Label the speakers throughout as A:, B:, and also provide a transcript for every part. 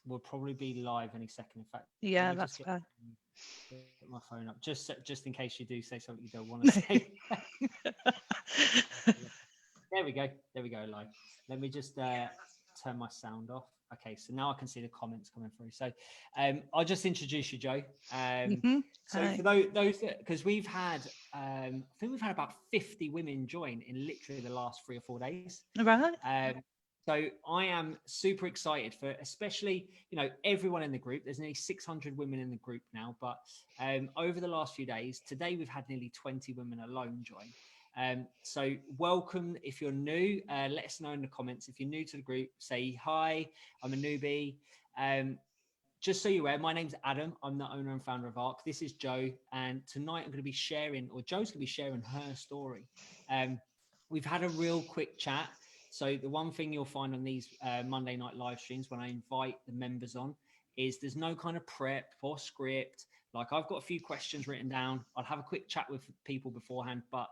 A: we'll probably be live any second. In fact,
B: Yeah, that's fine.
A: Get my phone up just in case you do say something you don't want to say. There we go. There we go. Live. Let me just turn my sound off. Okay, so now I can see the comments coming through. So I'll just introduce you, Joe. So
B: Hi.
A: for those because we've had, I think we've had about 50 women join in literally the last 3 or 4 days.
B: Right.
A: So I am super excited for, especially, everyone in the group. There's nearly 600 women in the group now, but over the last few days, today we've had nearly 20 women alone join. So welcome. If you're new, let us know in the comments. If you're new to the group, say hi, I'm a newbie. Just so you're aware, my name's Adam. I'm the owner and founder of ARC. This is Joe, and tonight I'm going to be sharing, or Joe's going to be sharing her story. We've had a real quick chat. So the one thing you'll find on these Monday night live streams when I invite the members on is there's no kind of prep or script. Like, I've got a few questions written down. I'll have a quick chat with people beforehand, but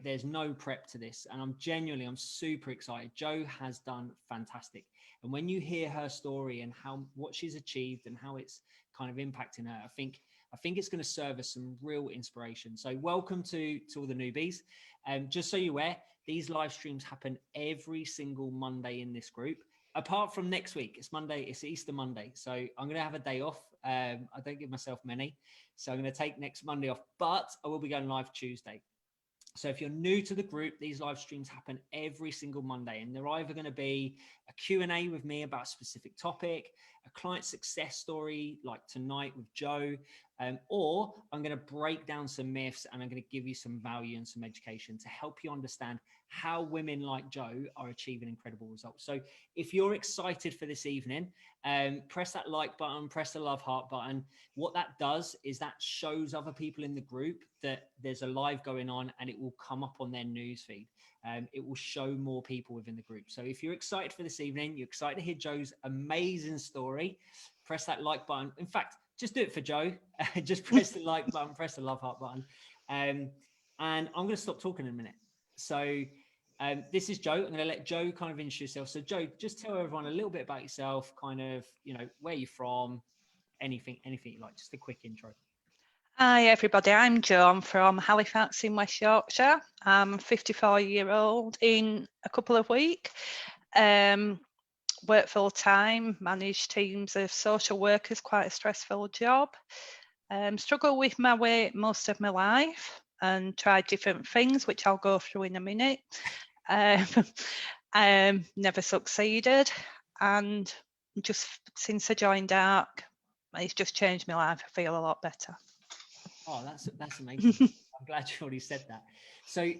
A: there's no prep to this. And I'm super excited. Joe has done fantastic. And when you hear her story and what she's achieved and how it's kind of impacting her, I think it's going to serve as some real inspiration. So welcome to all the newbies. Just so you're aware, these live streams happen every single Monday in this group, apart from next week. It's Easter Monday. So I'm going to have a day off. I don't give myself many. So I'm going to take next Monday off, but I will be going live Tuesday. So if you're new to the group, these live streams happen every single Monday, and they're either going to be a Q&A with me about a specific topic, a client success story like tonight with Joe, or I'm going to break down some myths and I'm going to give you some value and some education to help you understand how women like Joe are achieving incredible results. So if you're excited for this evening, press that like button, press the love heart button. What that does is that shows other people in the group that there's a live going on, and it will come up on their newsfeed. It will show more people within the group. So if you're excited for this evening, you're excited to hear Joe's amazing story, press that like button. In fact, just do it for Joe. Just press the like button, press the love heart button. And I'm going to stop talking in a minute. So this is Joe. I'm going to let Joe kind of introduce yourself. So Joe, just tell everyone a little bit about yourself, kind of, where you're from, anything you like, just a quick intro.
B: Hi everybody, I'm Jo. I'm from Halifax in West Yorkshire. I'm 54-year-old in a couple of weeks. Work full time, manage teams of social workers, quite a stressful job. Struggle with my weight most of my life and tried different things, which I'll go through in a minute. Never succeeded, and just since I joined ARC, it's just changed my life. I feel a lot better.
A: Oh, that's amazing. I'm glad you already said that. So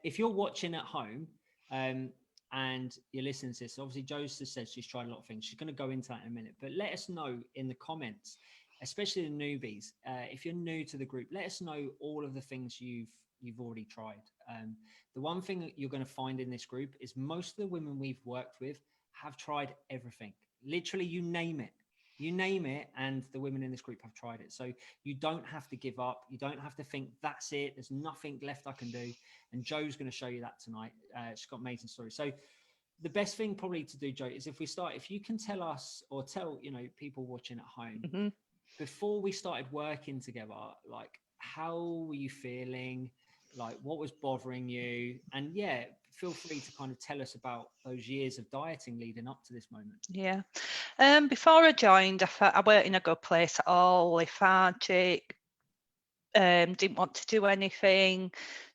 A: if you're watching at home and you're listening to this, obviously Jo just said she's tried a lot of things. She's going to go into that in a minute, but let us know in the comments, especially the newbies. If you're new to the group, let us know all of the things you've already tried. The one thing that you're going to find in this group is most of the women we've worked with have tried everything. Literally, you name it. You name it, and the women in this group have tried it. So you don't have to give up. You don't have to think that's it. There's nothing left I can do. And Joe's going to show you that tonight. She's got amazing stories. So the best thing probably to do, Joe, is if you can tell us or tell, people watching at home, before we started working together, like, how were you feeling? Like, what was bothering you? And yeah, feel free to kind of tell us about those years of dieting leading up to this moment.
B: Yeah. Before I joined, I weren't in a good place at all, lethargic, didn't want to do anything,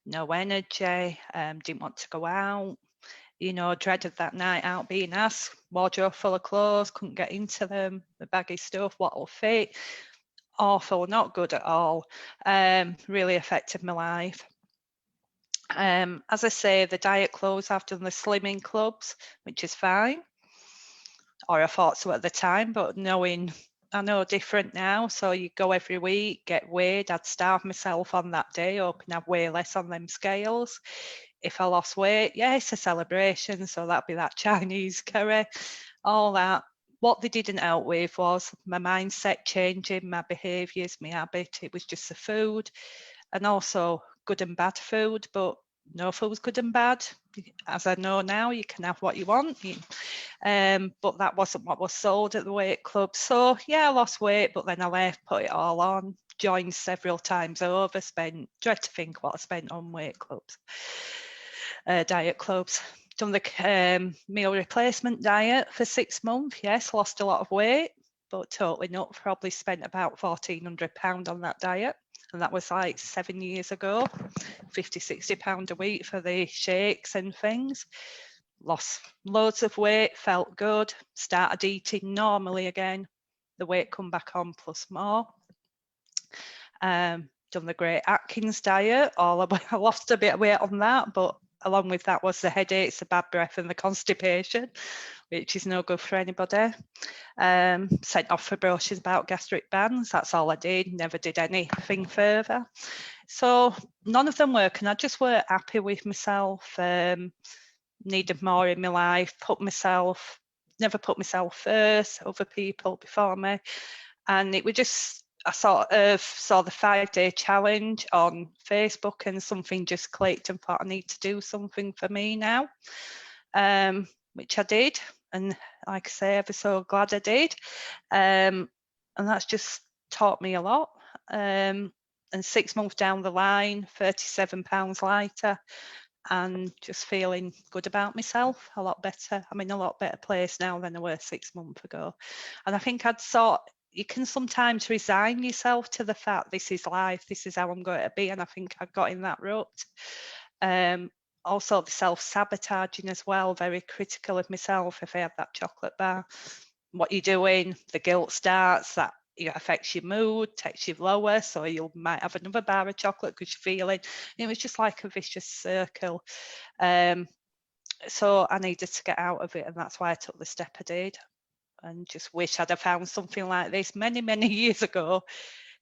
B: no energy, didn't want to go out, dreaded that night out being asked, wardrobe full of clothes, couldn't get into them, the baggy stuff, what'll fit, awful, not good at all, really affected my life. As I say, the diet clothes, I've done the slimming clubs, which is fine, or I thought so at the time, but I know different now. So you go every week, get weighed. I'd starve myself on that day, hoping I'd weigh less on them scales. If I lost weight, yeah, it's a celebration. So that'd be that Chinese curry, all that. What they didn't help with was my mindset changing, my behaviours, my habit. It was just the food, and also good and bad food. But no food's good and bad. As I know now, you can have what you want. But that wasn't what was sold at the weight club. So yeah, I lost weight, but then I left, put it all on, joined several times over, dread to think what I spent on weight clubs, diet clubs. Done the meal replacement diet for 6 months. Yes, lost a lot of weight, but totally not. Probably spent about £1,400 on that diet. And that was like 7 years ago. £50-60 a week for the shakes and things. Lost loads of weight, felt good, started eating normally again. The weight come back on plus more. Done the Great Atkins diet. I lost a bit of weight on that, but along with that was the headaches, the bad breath and the constipation, which is no good for anybody. Sent off for brochures about gastric bands. That's all I did, never did anything further. So none of them work, and I just weren't happy with myself. Needed more in my life, never put myself first, other people before me. And it was just, I sort of saw the 5-day challenge on Facebook and something just clicked and thought I need to do something for me now, which I did. And like I say, ever so glad I did. And that's just taught me a lot. And 6 months down the line, £37 lighter, and just feeling good about myself, a lot better. I'm in a lot better place now than I was 6 months ago. And I think you can sometimes resign yourself to the fact this is life, this is how I'm going to be. And I think I got in that rut. Also the self-sabotaging as well, very critical of myself. If I have that chocolate bar, what you're doing, the guilt starts, that it affects your mood, takes you lower, so you might have another bar of chocolate because you're feeling, it was just like a vicious circle. So I needed to get out of it, and that's why I took the step I did, and just wish I'd have found something like this many years ago,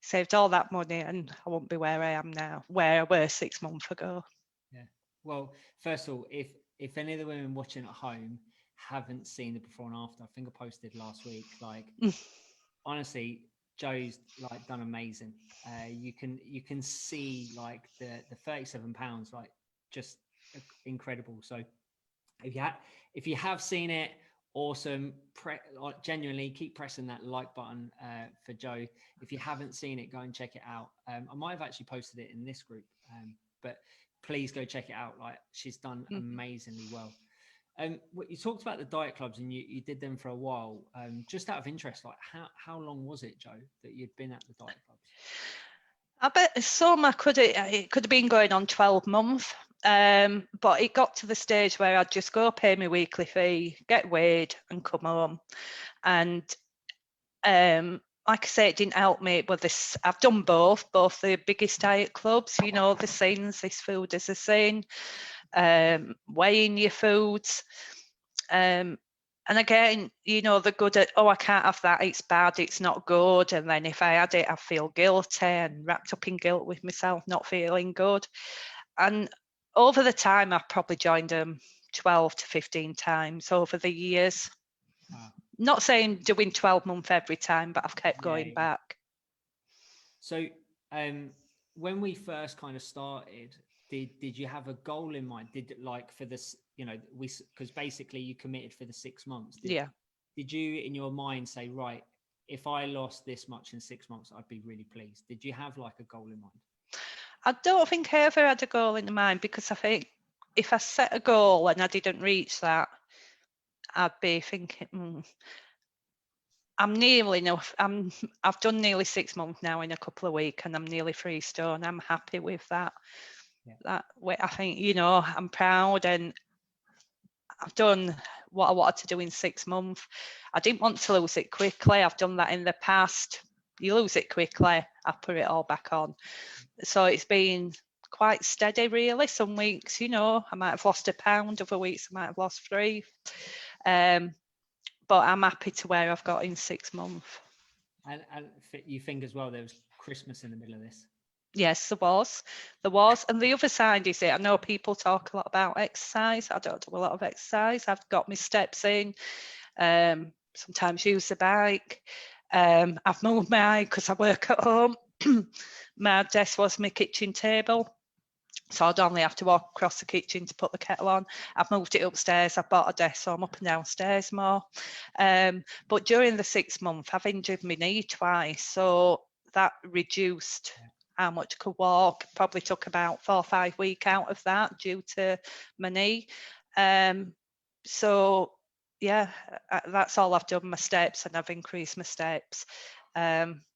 B: saved all that money, and I wouldn't be where I am now, where I was 6 months ago.
A: Yeah. Well, first of all, if any of the women watching at home haven't seen the before and after, I think I posted last week, like honestly, Joe's like done amazing. You can see like the £37, like just incredible. So if you have seen it, awesome. Genuinely keep pressing that like button for Joe. If you haven't seen it, go and check it out. I might have actually posted it in this group, but please go check it out. Like, she's done amazingly well. You talked about the diet clubs, and you did them for a while. Just out of interest, like how long was it, Joe, that you'd been at the diet clubs?
B: I bet some it could have been going on 12 months, but it got to the stage where I'd just go pay my weekly fee, get weighed, and come home. And like I say, it didn't help me with this. I've done both the biggest diet clubs, the scenes, this food is a sin, weighing your foods. And again, they're good at, I can't have that, it's bad, it's not good. And then if I had it, I feel guilty and wrapped up in guilt with myself, not feeling good. And over the time, I've probably joined them 12 to 15 times over the years.
A: Wow.
B: Not saying doing 12 months every time, but I've kept going back.
A: So when we first kind of started, did you have a goal in mind? Did like for this, because basically you committed for the 6 months. Did you in your mind say, right, if I lost this much in 6 months, I'd be really pleased? Did you have like a goal in mind?
B: I don't think I ever had a goal in mind, because I think if I set a goal and I didn't reach that, I'd be thinking, I'm nearly enough. I've done nearly 6 months now in a couple of weeks, and I'm nearly 3 stone. I'm happy with that. That way, I think, I'm proud, and I've done what I wanted to do in 6 months. I didn't want to lose it quickly. I've done that in the past. You lose it quickly, I put it all back on. So it's been quite steady, really. Some weeks, I might have lost £1. Other weeks, I might have lost 3. But I'm happy to where I've got in 6 months.
A: And you think as well there was Christmas in the middle of this?
B: Yes, there was. And the other side is it, I know people talk a lot about exercise. I don't do a lot of exercise. I've got my steps in, sometimes use the bike. I've moved my because I work at home. My desk was my kitchen table. So I'd only have to walk across the kitchen to put the kettle on. I've moved it upstairs. I've bought a desk, so I'm up and downstairs more. But during the 6 months, I've injured my knee twice. So that reduced how much I could walk. Probably took about 4 or 5 weeks out of that due to my knee. So yeah, that's all I've done, my steps, and I've increased my steps.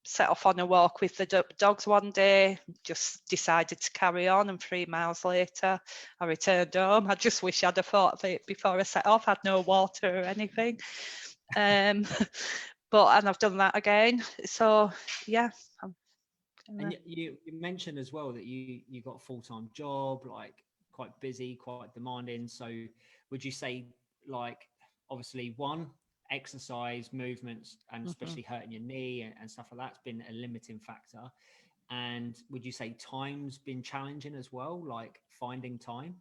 B: Set off on a walk with the dogs one day, just decided to carry on, and 3 miles later I returned home. I just wish I'd have thought of it before I set off. I had no water or anything. And I've done that again. So yeah.
A: And you mentioned as well that you got a full-time job, like quite busy, quite demanding. So would you say, like, obviously one, exercise, movements, and especially hurting your knee and stuff like that's been a limiting factor? And would you say time's been challenging as well, like finding time?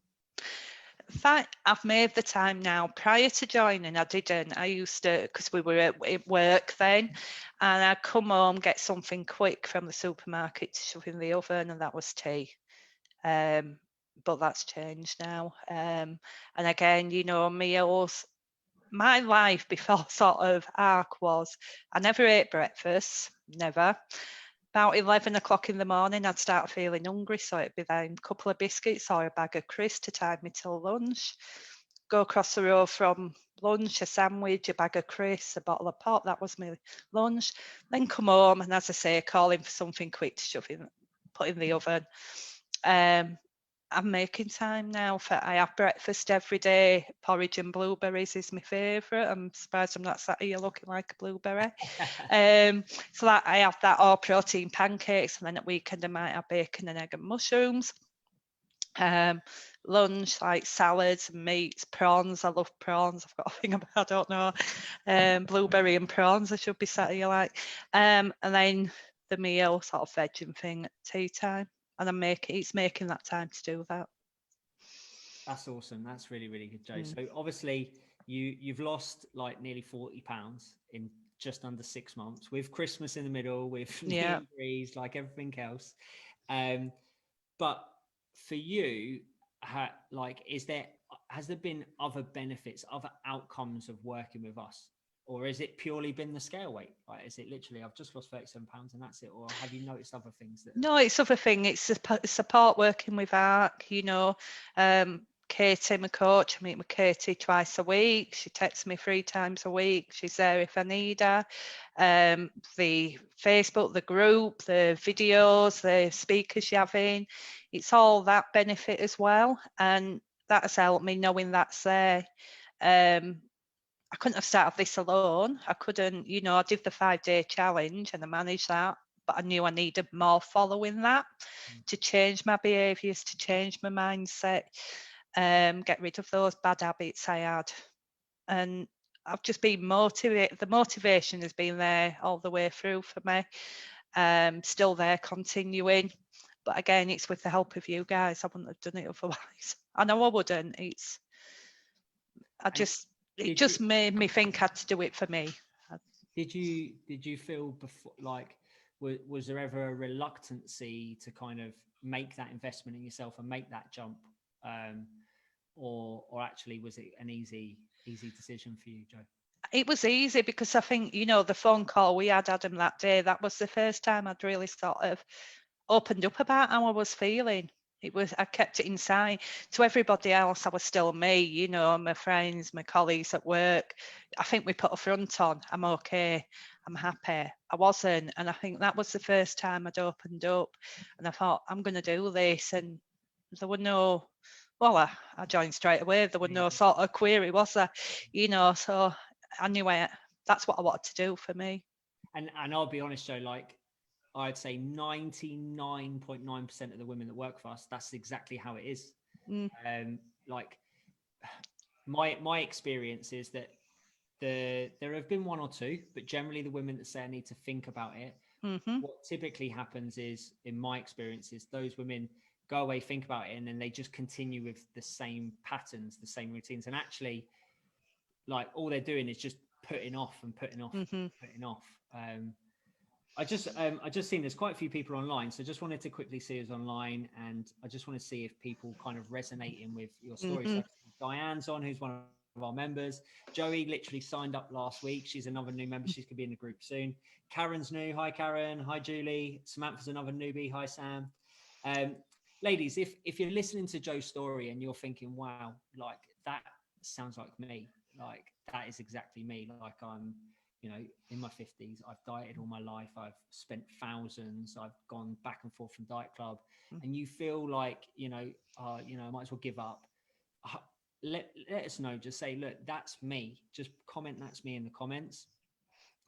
B: I've made the time now. Prior to joining, I didn't. I used to, because we were at work then, and I'd come home, get something quick from the supermarket to shove in the oven, and that was tea. But that's changed now. And again, meals. My life before sort of ARC was, I never ate breakfast, never. About 11 o'clock in the morning, I'd start feeling hungry, so it'd be then a couple of biscuits or a bag of crisps to tide me till lunch. Go across the road from lunch, a sandwich, a bag of crisps, a bottle of pop. That was my lunch. Then come home, and as I say, calling for something quick to put in the oven. I'm making time now. I have breakfast every day. Porridge and blueberries is my favourite. I'm surprised I'm not sat here looking like a blueberry. So that I have that, or protein pancakes, and then at weekend I might have bacon and egg and mushrooms. Lunch, like salads and meats, prawns. I love prawns. I've got a thing about, I don't know, blueberry and prawns. I should be sat here like. And then the meal, sort of vegging thing at tea time. And it's making that time to do that.
A: That's awesome. That's really, really good, Jo. So obviously you've lost like nearly 40 pounds in just under 6 months, with Christmas in the middle, with knee injuries, like everything else. But for you, has there been other benefits, other outcomes of working with us? Or is it purely been the scale weight? Like, is it literally, I've just lost 37 pounds and that's it? Or have you noticed other things?
B: No, it's other thing. It's support working with ARC, Katie, my coach. I meet with Katie twice a week. She texts me 3 times a week. She's there if I need her. The Facebook, the group, the videos, the speakers you're having, it's all that benefit as well. And that has helped me knowing that's there. I couldn't have started this alone. I couldn't, I did the 5-day challenge and I managed that, but I knew I needed more following that to change my behaviours, to change my mindset, get rid of those bad habits I had. And I've just been motivated. The motivation has been there all the way through for me. Still there, continuing. But again, it's with the help of you guys. I wouldn't have done it otherwise. I know I wouldn't. It just made me think I had to do it for me.
A: Did you feel before, like, was there ever a reluctancy to kind of make that investment in yourself and make that jump, or actually was it an easy decision for you, Jo?
B: It was easy because I think, the phone call we had Adam that day, that was the first time I'd really sort of opened up about how I was feeling. I kept it inside. To everybody else, I was still me, my friends, my colleagues at work. I think we put a front on. I'm okay. I'm happy. I wasn't. And I think that was the first time I'd opened up. And I thought, I'm going to do this. And there were no, well, I joined straight away. There were no sort of query, was there? So I knew that's what I wanted to do for me.
A: And I'll be honest, Jo, like, I'd say 99.9% of the women that work for us, that's exactly how it is. Like, my experience is that there have been 1 or 2, but generally the women that say I need to think about it, what typically happens is, in my experience, is those women go away, think about it, and then they just continue with the same patterns, the same routines. And actually, like, all they're doing is just putting off and putting off, putting off. I just seen there's quite a few people online, so just wanted to quickly see who's online, and I just want to see if people kind of resonating with your story.
B: Hmm.
A: So Diane's on, who's one of our members. Joey literally signed up last week. She's another new member. She's gonna be in the group soon. Karen's new. Hi Karen. Hi Julie. Samantha's another newbie. Hi Sam. Um, Ladies, if you're listening to Joe's story and you're thinking, wow, like that sounds like me, like that is exactly me. Like I'm, you know, in my 50s, I've dieted all my life, I've spent thousands, I've gone back and forth from diet club, and you feel like, I might as well give up. uh, let us know. Just say, look, that's me. Just comment that's me in the comments.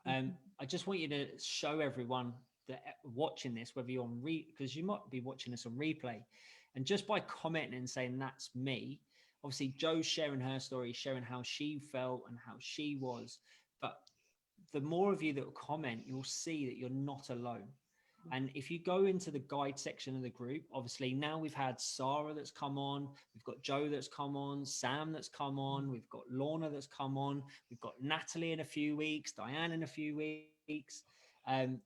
A: I just want you to show everyone that watching this, whether you're on because you might be watching this on replay, and just by commenting and saying that's me. Obviously, Joe's sharing her story, sharing how she felt and how she was, but the more of you that will comment, you'll see that you're not alone. And if you go into the guide section of the group, obviously now we've had Sarah that's come on, we've got Joe that's come on, Sam that's come on, we've got Lorna that's come on, we've got Natalie in a few weeks, Diane in a few weeks.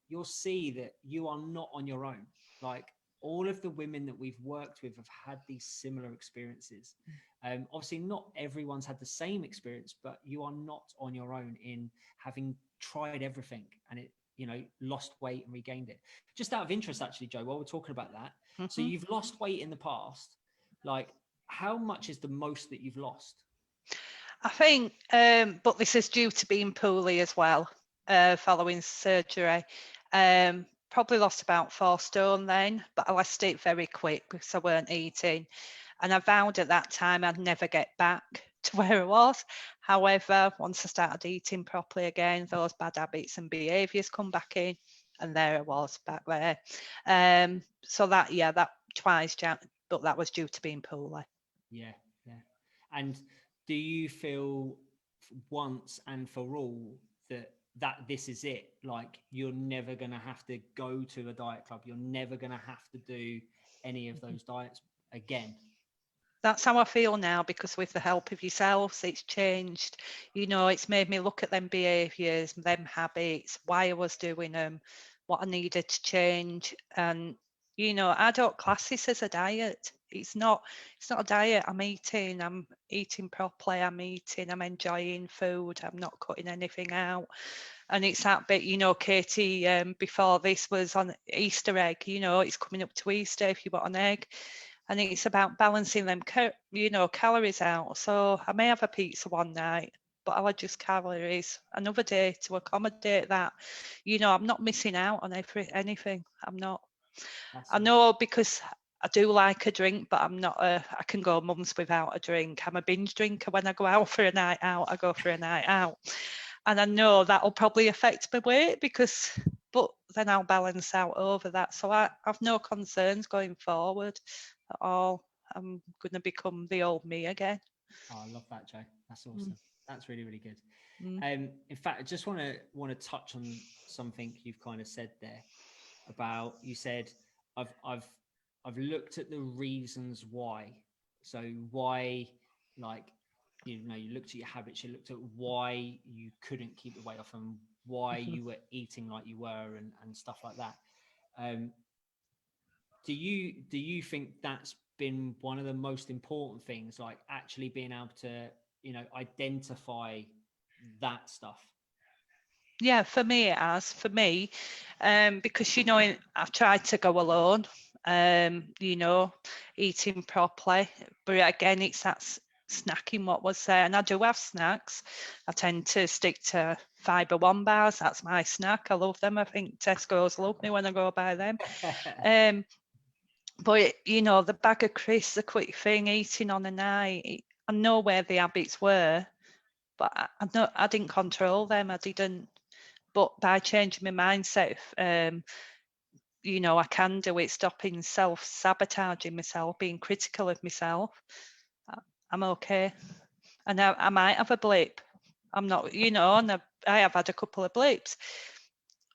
A: You'll see that you are not on your own. Like all of the women that we've worked with have had these similar experiences. Obviously, not everyone's had the same experience, but you are not on your own in having tried everything and lost weight and regained it. Just out of interest, actually, Joe, while we're talking about that, so
B: Hmm.
A: you've lost weight in the past. Like, how much is the most that you've lost?
B: I think, but this is due to being poorly as well, following surgery. Probably lost about 4 stone then, but I lost it very quick because I weren't eating. And I vowed at that time I'd never get back to where I was. However, once I started eating properly again, those bad habits and behaviours come back in, and there I was back there. So that twice, but that was due to being poorly.
A: Yeah, yeah. And do you feel once and for all that this is it? Like you're never going to have to go to a diet club. You're never going to have to do any of those diets again.
B: That's how I feel now, because with the help of yourselves, it's changed. It's made me look at them behaviours, them habits, why I was doing them, what I needed to change. And, I don't class this as a diet. It's not a diet. I'm eating properly, I'm enjoying food, I'm not cutting anything out. And it's that bit, Katie, before this was on Easter egg, it's coming up to Easter if you want an egg. And it's about balancing them, calories out. So I may have a pizza one night, but I'll adjust calories another day to accommodate that. I'm not missing out on anything. I'm not.
A: That's
B: I
A: it.
B: know, because I do like a drink, but I can go months without a drink. I'm a binge drinker. When I go out for a night out, I go for a night out. And I know that'll probably affect my weight but then I'll balance out over that. So I have no concerns going forward at all. I'm going to become the old me again.
A: Oh, I love that, Joe. That's
B: Mm,
A: awesome. That's really, really good.
B: mm,
A: In fact, I just want to touch on something you've kind of said there about. You said I've I've I've looked at the reasons why. So why, like, you looked at your habits, you looked at why you couldn't keep the weight off and why
B: mhm.
A: you were eating like you were and stuff like that. Um, do you think that's been one of the most important things, like actually being able to identify that stuff?
B: Yeah, for me it has. For me, because I've tried to go alone, you know, eating properly, but again, it's that snacking what was there, and I do have snacks. I tend to stick to fibre one bars. That's my snack. I love them. I think Tesco's love me when I go by them. Um, but the bag of crisps, the quick thing, eating on a night. I know where the habits were, but I know I didn't control them. I didn't. But by changing my mindset, I can do it, stopping self-sabotaging myself, being critical of myself. I'm okay. And I might have a blip. I'm not, and I have had a couple of blips.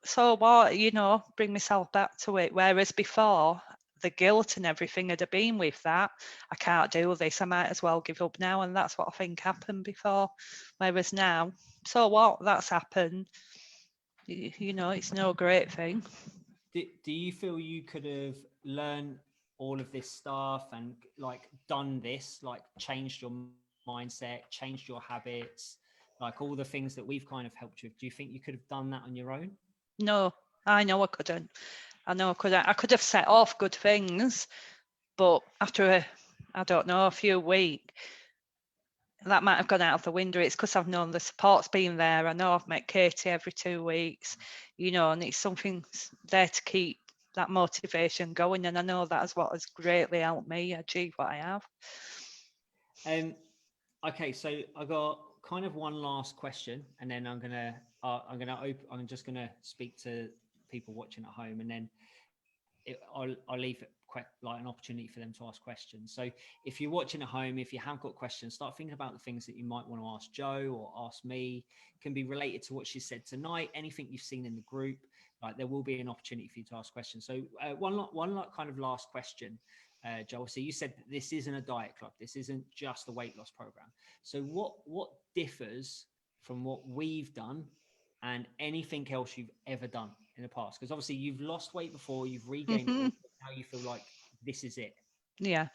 B: So what, bring myself back to it. Whereas before, the guilt and everything had been with that. I can't do this. I might as well give up now. And that's what I think happened before. Whereas now, so what? That's happened. It's no great thing.
A: Do you feel you could have learned all of this stuff and like done this, like changed your mindset, changed your habits, like all the things that we've kind of helped you with? Do you think you could have done that on your own?
B: No, I know I couldn't. I know I couldn't. I could have set off good things, but after I don't know, a few weeks, that might have gone out of the window. It's because I've known the support's been there. I know I've met Katie every 2 weeks, and it's something there to keep that motivation going. And I know that is what has greatly helped me achieve what I have.
A: Um, okay, so I got kind of one last question, and then I'm just gonna speak to people watching at home, and then I'll leave it like an opportunity for them to ask questions. So if you're watching at home, if you have got questions, start thinking about the things that you might want to ask Joe or ask me. It can be related to what she said tonight, anything you've seen in the group. Like there will be an opportunity for you to ask questions. So one kind of last question, Joel. So you said that this isn't a diet club. This isn't just a weight loss program. So what differs from what we've done and anything else you've ever done in the past? Because obviously you've lost weight before, you've regained it all. Now you feel like this is it.
B: Yeah.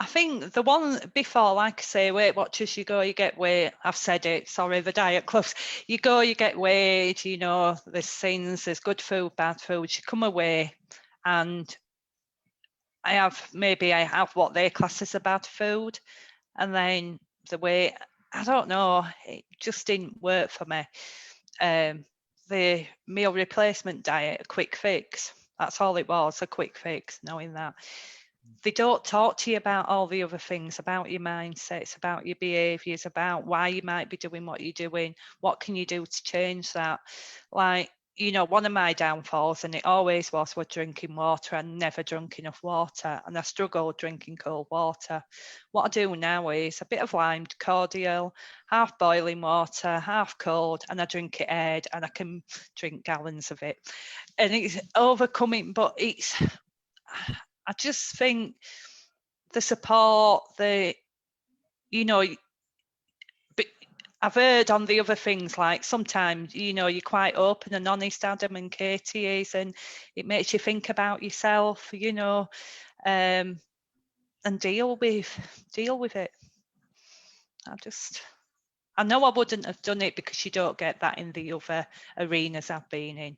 B: I think the one before, like I say, Weight Watchers, you go, you get weight. I've said it, sorry, the diet clubs. You go, you get weight, there's things, there's good food, bad food. You come away and I have what they class as a bad food. And then the weight, I don't know, it just didn't work for me. The meal replacement diet, a quick fix. That's all it was, a quick fix, knowing that. They don't talk to you about all the other things, about your mindsets, about your behaviours, about why you might be doing what you're doing. What can you do to change that? Like, one of my downfalls, and it always was drinking water. I never drunk enough water, and I struggled drinking cold water. What I do now is a bit of lime cordial, half boiling water, half cold, and I drink it aired, and I can drink gallons of it. And it's overcoming, but I just think the support, you know, I've heard on the other things, like sometimes, you're quite open and honest, Adam and Katie is, and it makes you think about yourself, and deal with it. I know I wouldn't have done it because you don't get that in the other arenas I've been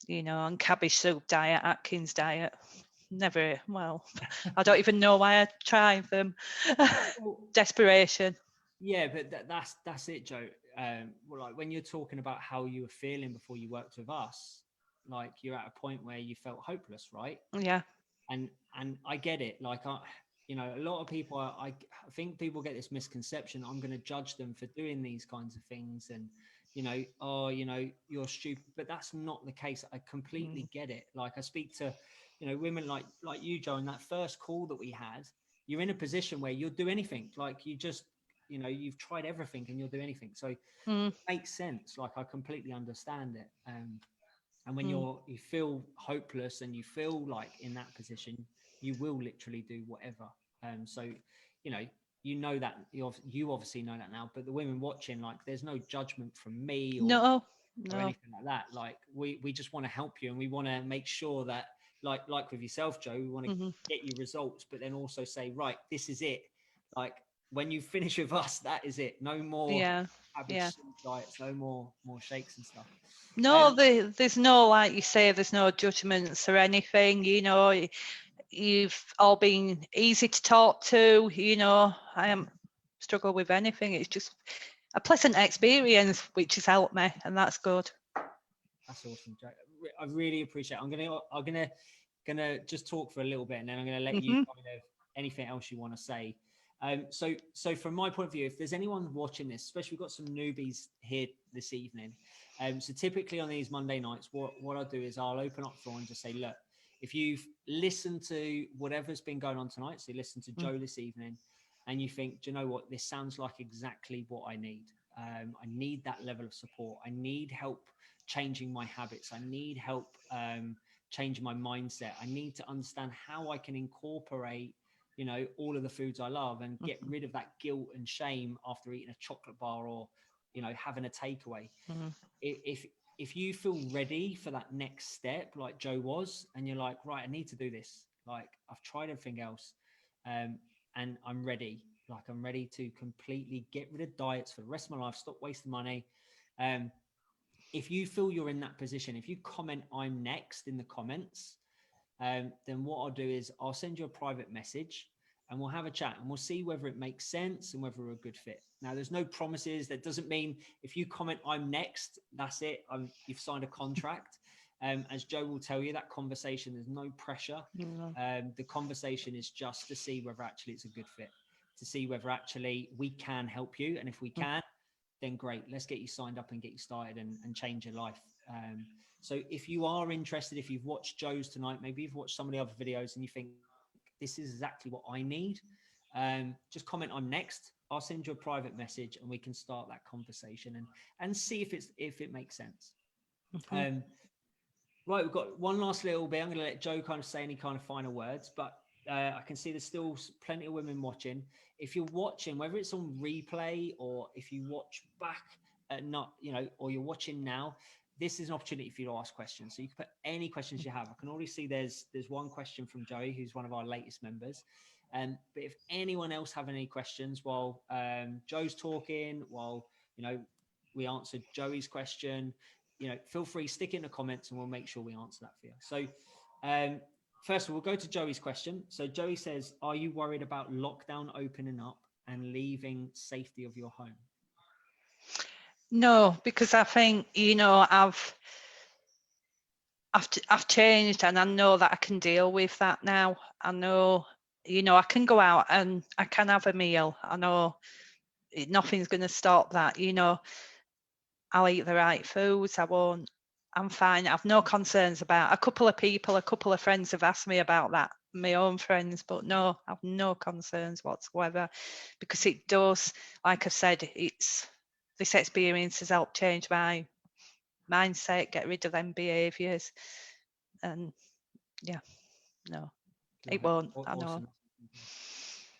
B: in, on cabbage soup diet, Atkins diet. Never, well, I don't even know why I tried them. Desperation.
A: Yeah, but that's it, Joe. Well, like when you're talking about how you were feeling before you worked with us, like you're at a point where you felt hopeless, right?
B: Yeah.
A: And I get it. Like a lot of people, I think people get this misconception. I'm going to judge them for doing these kinds of things, and oh, you're stupid. But that's not the case. I completely get it. Like I speak to, women like you, Joe, in that first call that we had. You're in a position where you'll do anything. Like you just, you've tried everything and you'll do anything. So it makes sense. Like I completely understand it. And when you feel hopeless and you feel like in that position, you will literally do whatever. So you know that you obviously know that now. But the women watching, like, there's no judgment from me
B: No.
A: or anything like that. Like we just want to help you, and we want to make sure that like with yourself, Joe, we want to get you results, but then also say, right, this is it. Like when you finish with us, that is it. No more
B: Yeah.
A: cabbage
B: Yeah.
A: soup diets, no more shakes and stuff.
B: No, there's no, like you say, there's no judgments or anything. You've all been easy to talk to. I am struggle with anything. It's just a pleasant experience, which has helped me, and that's good.
A: That's awesome, Jack. I really appreciate it. I'm gonna just talk for a little bit, and then I'm gonna let you kind of anything else you want to say. So from my point of view, if there's anyone watching this, especially we've got some newbies here this evening. So typically on these Monday nights, what I'll do is I'll open up floor and just say, look, if you've listened to whatever's been going on tonight, so you listen to Joe this evening, and you think, do you know what, this sounds like exactly what I need. I need that level of support. I need help changing my habits. I need help changing my mindset. I need to understand how I can incorporate, all of the foods I love and get rid of that guilt and shame after eating a chocolate bar or, having a takeaway.
B: Mm.
A: If you feel ready for that next step, like Joe was, and you're like, right, I need to do this. Like, I've tried everything else, and I'm ready. Like, I'm ready to completely get rid of diets for the rest of my life, stop wasting money. If you feel you're in that position, if you comment "I'm next" in the comments, then what I'll do is I'll send you a private message and we'll have a chat and we'll see whether it makes sense and whether we're a good fit. Now, there's no promises. That doesn't mean if you comment "I'm next," that's it. You've signed a contract. As Joe will tell you, that conversation, there's no pressure. The conversation is just to see whether actually it's a good fit, to see whether actually we can help you. And if we can, then great, let's get you signed up and get you started and change your life. So if you are interested, if you've watched Joe's tonight, maybe you've watched some of the other videos and you think this is exactly what I need, just comment "I'm next." I'll send you a private message and we can start that conversation and see if it makes sense. Right, we've got one last little bit. I'm going to let Joe kind of say any kind of final words, but I can see there's still plenty of women watching. If you're watching, whether it's on replay or if you watch back or you're watching now, this is an opportunity for you to ask questions. So you can put any questions you have. I can already see there's one question from Joey, who's one of our latest members. But if anyone else have any questions while Joe's talking, while we answered Joey's question, feel free, stick it in the comments and we'll make sure we answer that for you. So first of all, we'll go to Joey's question. So Joey says, are you worried about lockdown opening up and leaving safety of your home?
B: No, because I think, I've changed and I know that I can deal with that now. I know, I can go out and I can have a meal. I know nothing's going to stop that. I'll eat the right foods. I'm fine. I've no concerns about a couple of friends have asked me about that, my own friends, but no, I've no concerns whatsoever, because it does, like I said, this experience has helped change my mindset, get rid of them behaviours, and no, it won't. I know.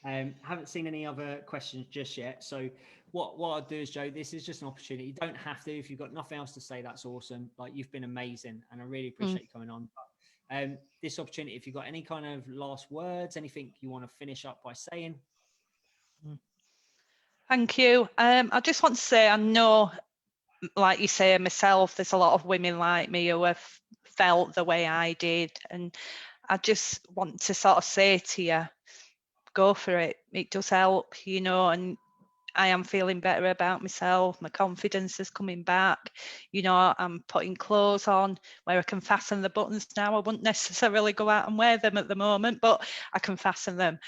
A: Awesome. Haven't seen any other questions just yet. So what I'll do is, Joe, this is just an opportunity. You don't have to. If you've got nothing else to say, that's awesome. Like, you've been amazing and I really appreciate you coming on. But, this opportunity, if you've got any kind of last words, anything you want to finish up by saying.
B: Thank you. I just want to say, I know, like you say, myself, there's a lot of women like me who have felt the way I did. And I just want to sort of say to you, go for it. It does help, and I am feeling better about myself. My confidence is coming back. I'm putting clothes on where I can fasten the buttons now. I wouldn't necessarily go out and wear them at the moment, but I can fasten them.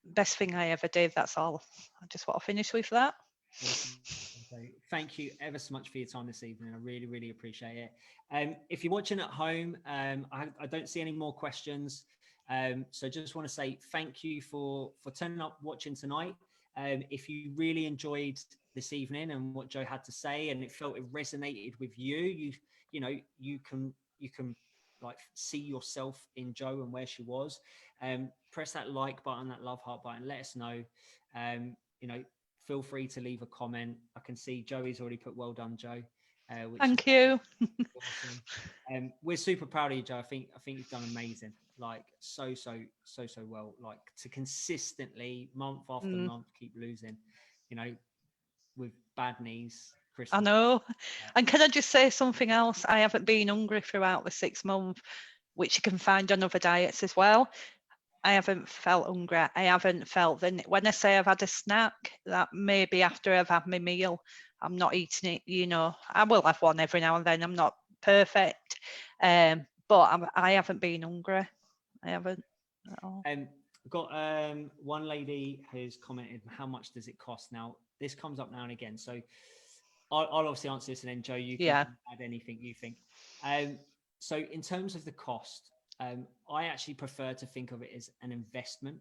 B: Best thing I ever did. That's all. I just want to finish with that.
A: Awesome. Thank you ever so much for your time this evening. I really, really appreciate it. If you're watching at home, I don't see any more questions. So just want to say thank you for turning up, watching tonight. If you really enjoyed this evening and what Joe had to say, and it resonated with you, you can like see yourself in Joe and where she was. Press that like button, that love heart button. Let us know. Feel free to leave a comment. I can see Joey's already put "well done, Joe."
B: Thank you.
A: Awesome. We're super proud of you, Joe. I think you've done amazing. Like so well. Like, to consistently month after month keep losing, with bad knees.
B: I know. And can I just say something else? I haven't been hungry throughout the 6 months, which you can find on other diets as well. I haven't felt hungry. I haven't felt when I say I've had a snack, that maybe after I've had my meal, I'm not eating it. I will have one every now and then. I'm not perfect, but I haven't been hungry. I haven't at all.
A: Got one lady who's commented, how much does it cost? Now, this comes up now and again, so I'll obviously answer this, and then Joe, you can add anything you think. So in terms of the cost, I actually prefer to think of it as an investment.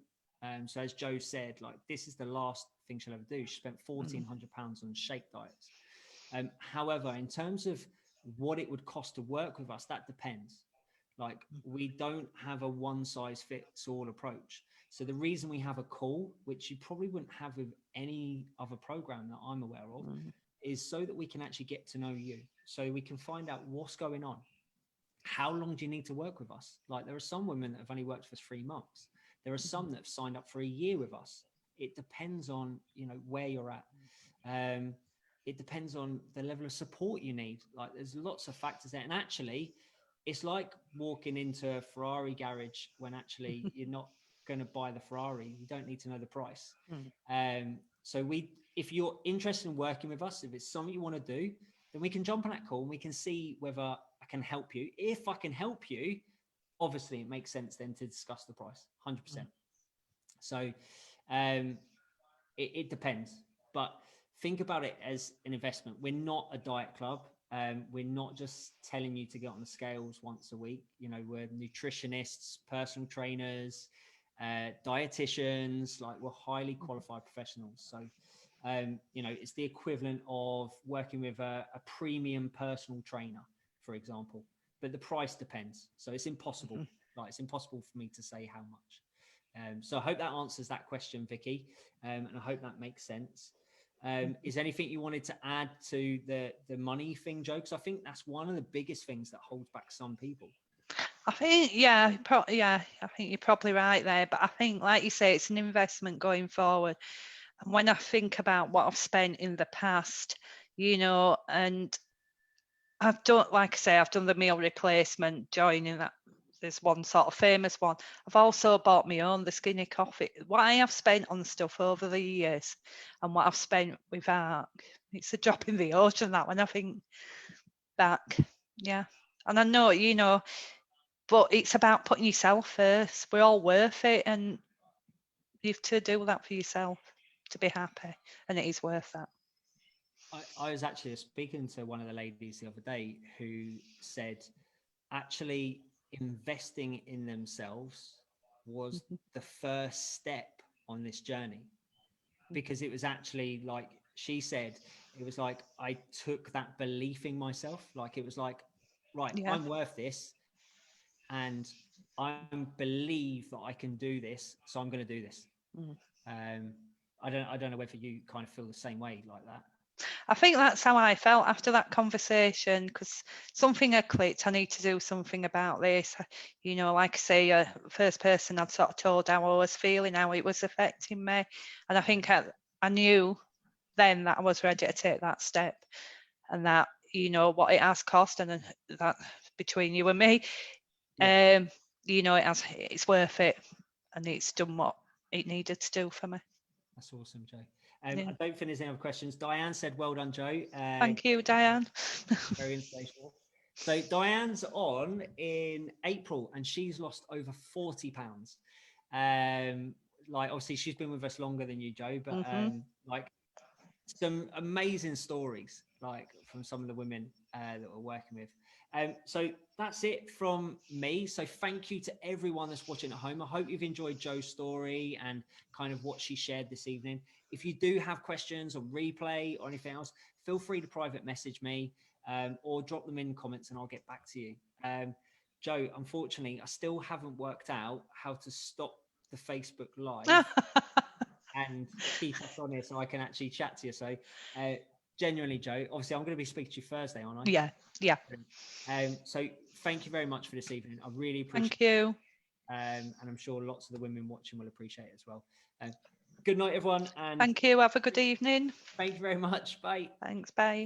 A: So as Joe said, like, this is the last thing she'll ever do. She spent £1,400 on shake diets. However, in terms of what it would cost to work with us, that depends. Like, we don't have a one size fits all approach. So the reason we have a call, which you probably wouldn't have with any other program that I'm aware of, is so that we can actually get to know you. So we can find out what's going on. How long do you need to work with us? Like, there are some women that have only worked for 3 months. There are some that have signed up for a year with us. It depends on, where you're at. It depends on the level of support you need. Like, there's lots of factors there. And actually, it's like walking into a Ferrari garage when actually you're not going to buy the Ferrari. You don't need to know the price. So if you're interested in working with us, if it's something you want to do, then we can jump on that call and we can see whether I can help you. If I can help you, obviously it makes sense then to discuss the price, 100%. So it depends, but think about it as an investment. We're not a diet club. We're not just telling you to get on the scales once a week. We're nutritionists, personal trainers, dietitians. Like, we're highly qualified professionals. So it's the equivalent of working with a premium personal trainer, for example, but the price depends. So it's impossible. Like, it's impossible for me to say how much. So I hope that answers that question, Vicky, and I hope that makes sense. Is anything you wanted to add to the money thing, Joe? Because I think that's one of the biggest things that holds back some people.
B: I think, I think you're probably right there. But I think, like you say, it's an investment going forward. And when I think about what I've spent in the past, and I've done, like I say, I've done the meal replacement, joining that. There's one sort of famous one. I've also bought my own, the Skinny Coffee. What I have spent on stuff over the years and what I've spent with ARC, it's a drop in the ocean, that when I think back. Yeah. And I know, but it's about putting yourself first. We're all worth it, and you have to do that for yourself to be happy, and it is worth that.
A: I was actually speaking to one of the ladies the other day who said actually investing in themselves was the first step on this journey, because it was actually, like she said, it was like I took that belief in myself. Like, it was like, right, I'm worth this, and I believe that I can do this, so I'm going to do this. I don't know whether you kind of feel the same way like that.
B: I think that's how I felt after that conversation, because something had clicked. I need to do something about this. Like I say, first person I'd sort of told how I was feeling, how it was affecting me. And I think I knew then that I was ready to take that step, and that, what it has cost, and that between you and me, it's worth it, and it's done what it needed to do for me.
A: That's awesome, Joe. I don't think there's any other questions. Diane said, well done, Joe.
B: Thank you, Diane.
A: Very inspirational. So Diane's on in April and she's lost over 40 pounds. Like, obviously she's been with us longer than you, Joe, but like, some amazing stories, like, from some of the women that we're working with. So that's it from me. So thank you to everyone that's watching at home. I hope you've enjoyed Joe's story and kind of what she shared this evening. If you do have questions or replay or anything else, feel free to private message me or drop them in comments and I'll get back to you. Joe, unfortunately, I still haven't worked out how to stop the Facebook Live and keep us on here so I can actually chat to you. So genuinely, Joe, obviously I'm going to be speaking to you Thursday, aren't I?
B: Yeah.
A: So thank you very much for this evening. I really appreciate it.
B: Thank you.
A: And I'm sure lots of the women watching will appreciate it as well. Good night, everyone. And
B: thank you. Have a good evening.
A: Thank you very much. Bye.
B: Thanks. Bye.